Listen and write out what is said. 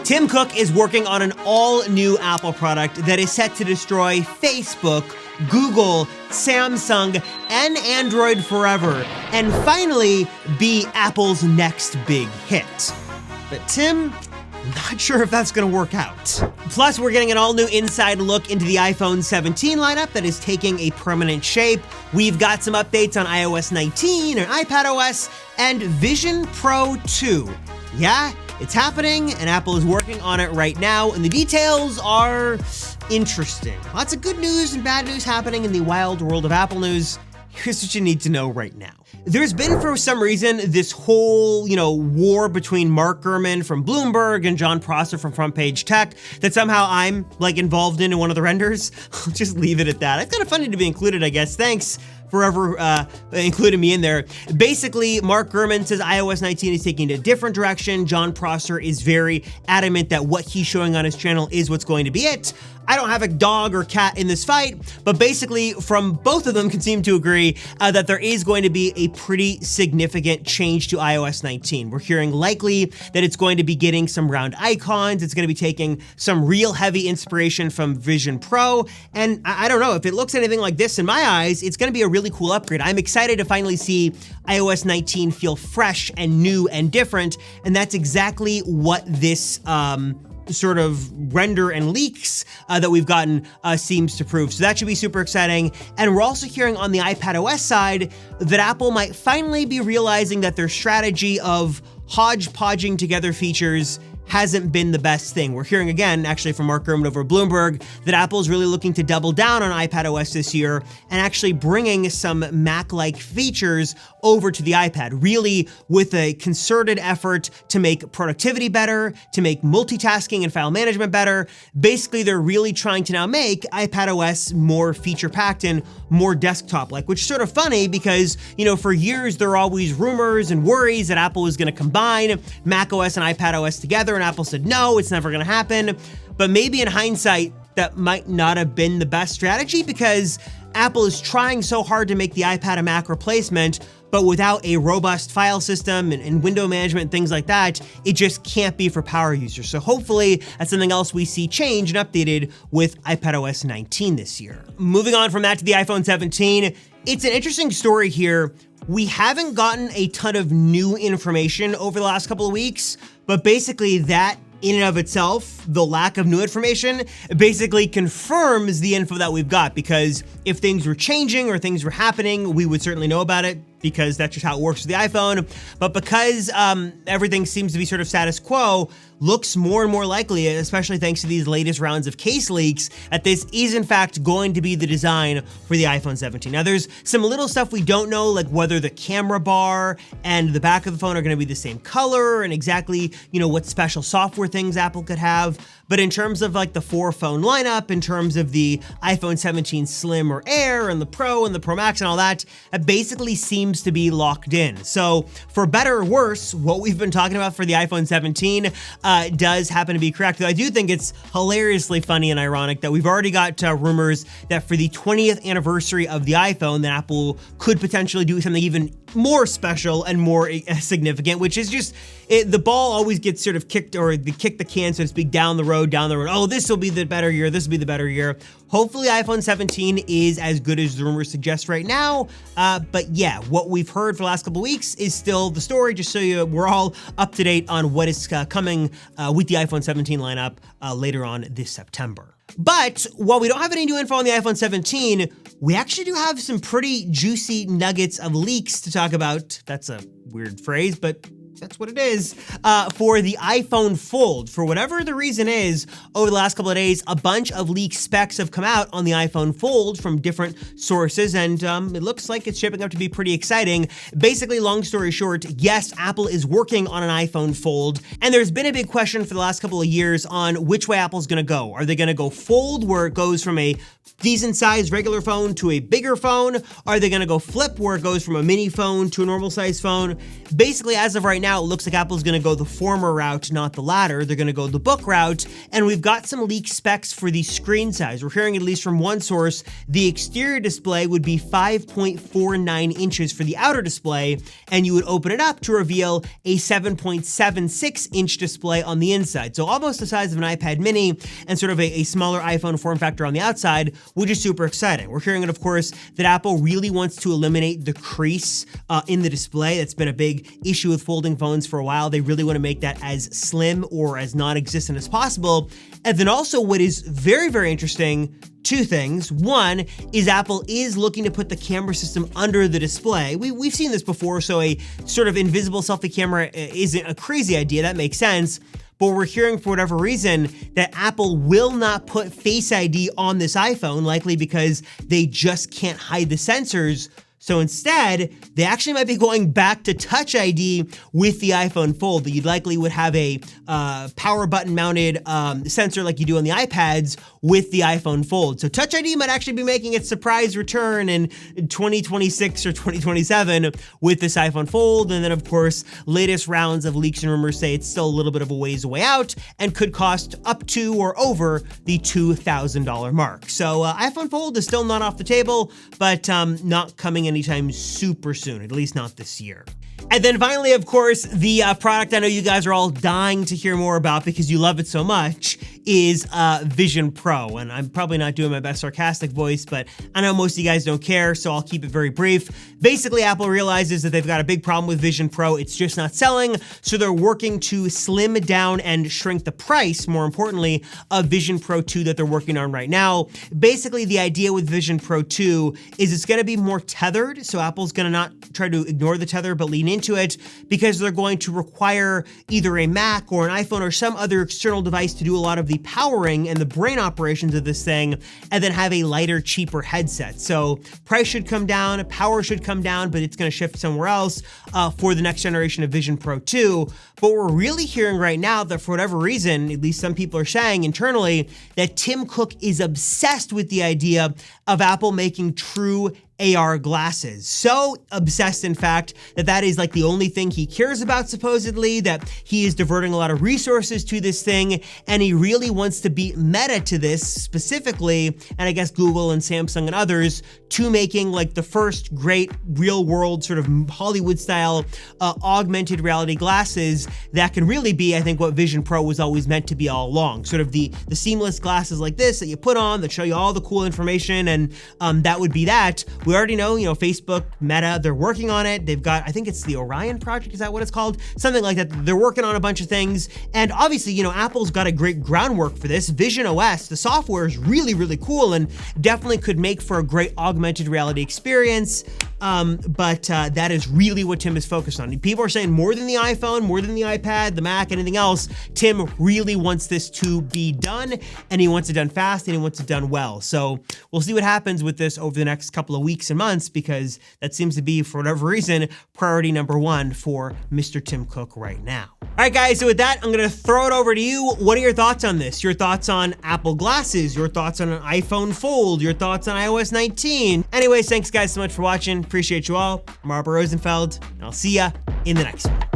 Tim Cook is working on an all-new Apple product that is set to destroy Facebook, Google, Samsung, and Android forever, and finally be Apple's next big hit. But Tim, not sure if that's gonna work out. Plus, we're getting an all-new inside look into the iPhone 17 lineup that is taking a permanent shape. We've got some updates on iOS 19 and iPadOS and Vision Pro 2. Yeah, it's happening, and Apple is working on it right now, and the details are interesting. Lots of good news and bad news happening in the wild world of Apple news. Here's what you need to know right now. There's been, for some reason, this whole, war between Mark Gurman from Bloomberg and John Prosser from Front Page Tech that somehow I'm, involved in one of the renders. I'll just leave it at that. It's kind of funny to be included, I guess. Thanks for ever including me in there. Basically, Mark Gurman says iOS 19 is taking a different direction. John Prosser is very adamant that what he's showing on his channel is what's going to be it. I don't have a dog or cat in this fight, but basically from both of them can seem to agree that there is going to be a pretty significant change to iOS 19. We're hearing likely that it's going to be getting some round icons. It's going to be taking some real heavy inspiration from Vision Pro. And I don't know, if it looks anything like this in my eyes, it's going to be a really cool upgrade. I'm excited to finally see iOS 19 feel fresh and new and different. And that's exactly what this sort of render and leaks that we've gotten seems to prove. So that should be super exciting. And we're also hearing on the iPadOS side that Apple might finally be realizing that their strategy of hodgepodging together features hasn't been the best thing. We're hearing again, actually from Mark Gurman over Bloomberg, that Apple is really looking to double down on iPadOS this year and actually bringing some Mac-like features over to the iPad, really with a concerted effort to make productivity better, to make multitasking and file management better. Basically, they're really trying to now make iPadOS more feature-packed and more desktop-like, which is sort of funny because, for years there were always rumors and worries that Apple was gonna combine macOS and iPadOS together, and Apple said, no, it's never gonna happen. But maybe in hindsight, that might not have been the best strategy because Apple is trying so hard to make the iPad a Mac replacement, but without a robust file system and window management and things like that, it just can't be for power users. So hopefully that's something else we see change and updated with iPadOS 19 this year. Moving on from that to the iPhone 17, it's an interesting story here. We haven't gotten a ton of new information over the last couple of weeks, but basically that in and of itself, the lack of new information basically confirms the info that we've got, because if things were changing or things were happening, we would certainly know about it because that's just how it works with the iPhone. But because everything seems to be sort of status quo, looks more and more likely, especially thanks to these latest rounds of case leaks, that this is in fact going to be the design for the iPhone 17. Now there's some little stuff we don't know, like whether the camera bar and the back of the phone are gonna be the same color and exactly, what special software things Apple could have. But in terms of the 4-phone lineup, in terms of the iPhone 17 Slim or Air and the Pro and the Pro Max and all that, it basically seems to be locked in. So for better or worse, what we've been talking about for the iPhone 17 does happen to be correct. Though I do think it's hilariously funny and ironic that we've already got rumors that for the 20th anniversary of the iPhone, that Apple could potentially do something even more special and more significant, which is just, the ball always gets sort of kicked, or the kick the can, so to speak, down the road. Oh, this will be the better year. This will be the better year. Hopefully iPhone 17 is as good as the rumors suggest right now. But yeah, what we've heard for the last couple of weeks is still the story, just so we're all up to date on what is coming with the iPhone 17 lineup later on this September. But while we don't have any new info on the iPhone 17, we actually do have some pretty juicy nuggets of leaks to talk about. That's a weird phrase, but that's what it is, for the iPhone Fold. For whatever the reason is, over the last couple of days, a bunch of leaked specs have come out on the iPhone Fold from different sources, and it looks like it's shaping up to be pretty exciting. Basically, long story short, yes, Apple is working on an iPhone Fold, and there's been a big question for the last couple of years on which way Apple's gonna go. Are they gonna go Fold, where it goes from a decent-sized regular phone to a bigger phone? Are they gonna go Flip, where it goes from a mini phone to a normal-sized phone? basically, as of right now, it looks like Apple's gonna go the former route, not the latter. They're gonna go the book route, and we've got some leaked specs for the screen size. We're hearing, at least from one source, the exterior display would be 5.49 inches for the outer display, and you would open it up to reveal a 7.76-inch display on the inside. So almost the size of an iPad mini and sort of a smaller iPhone form factor on the outside, which is super exciting. We're hearing, of course, that Apple really wants to eliminate the crease in the display. That's been a big issue with folding phones for a while. They really want to make that as slim or as non-existent as possible. And then also what is very, very interesting, two things. One is Apple is looking to put the camera system under the display. We've seen this before, so a sort of invisible selfie camera isn't a crazy idea. That makes sense. But we're hearing, for whatever reason, that Apple will not put Face ID on this iPhone, likely because they just can't hide the sensors. So instead, they actually might be going back to Touch ID with the iPhone Fold, that you likely would have a power button mounted sensor like you do on the iPads with the iPhone Fold. So Touch ID might actually be making its surprise return in 2026 or 2027 with this iPhone Fold. And then, of course, latest rounds of leaks and rumors say it's still a little bit of a ways away out and could cost up to or over the $2,000 mark. So iPhone Fold is still not off the table, but not coming anytime super soon, at least not this year. And then finally, of course, the product I know you guys are all dying to hear more about because you love it so much is Vision Pro. And I'm probably not doing my best sarcastic voice, but I know most of you guys don't care, so I'll keep it very brief. Basically, Apple realizes that they've got a big problem with Vision Pro. It's just not selling, so they're working to slim down and shrink the price, more importantly, of Vision Pro 2 that they're working on right now. Basically, the idea with Vision Pro 2 is it's gonna be more tethered, so Apple's gonna not try to ignore the tether, but lean into it, because they're going to require either a Mac or an iPhone or some other external device to do a lot of the powering and the brain operations of this thing, and then have a lighter, cheaper headset. So price should come down, power should come down, but it's gonna shift somewhere else for the next generation of Vision Pro 2. But we're really hearing right now that for whatever reason, at least some people are saying internally, that Tim Cook is obsessed with the idea of Apple making true AR glasses. So obsessed, in fact, that is like the only thing he cares about, supposedly, that he is diverting a lot of resources to this thing, and he really wants to beat Meta to this specifically, and I guess Google and Samsung and others, to making like the first great real world sort of Hollywood style augmented reality glasses that can really be, I think, what Vision Pro was always meant to be all along. Sort of the seamless glasses like this that you put on that show you all the cool information, and that would be that. We already know, Facebook, Meta, they're working on it. They've got, I think it's the Orion project, is that what it's called? Something like that. They're working on a bunch of things. And obviously, Apple's got a great groundwork for this. Vision OS, the software is really, really cool and definitely could make for a great augmented reality experience. But that is really what Tim is focused on. People are saying more than the iPhone, more than the iPad, the Mac, anything else, Tim really wants this to be done, and he wants it done fast, and he wants it done well. So we'll see what happens with this over the next couple of weeks and months, because that seems to be, for whatever reason, priority number one for Mr. Tim Cook right now. All right, guys, so with that, I'm gonna throw it over to you. What are your thoughts on this? Your thoughts on Apple glasses, your thoughts on an iPhone Fold, your thoughts on iOS 19. Anyways, thanks guys so much for watching. Appreciate you all. I'm Robert Rosenfeld, and I'll see ya in the next one.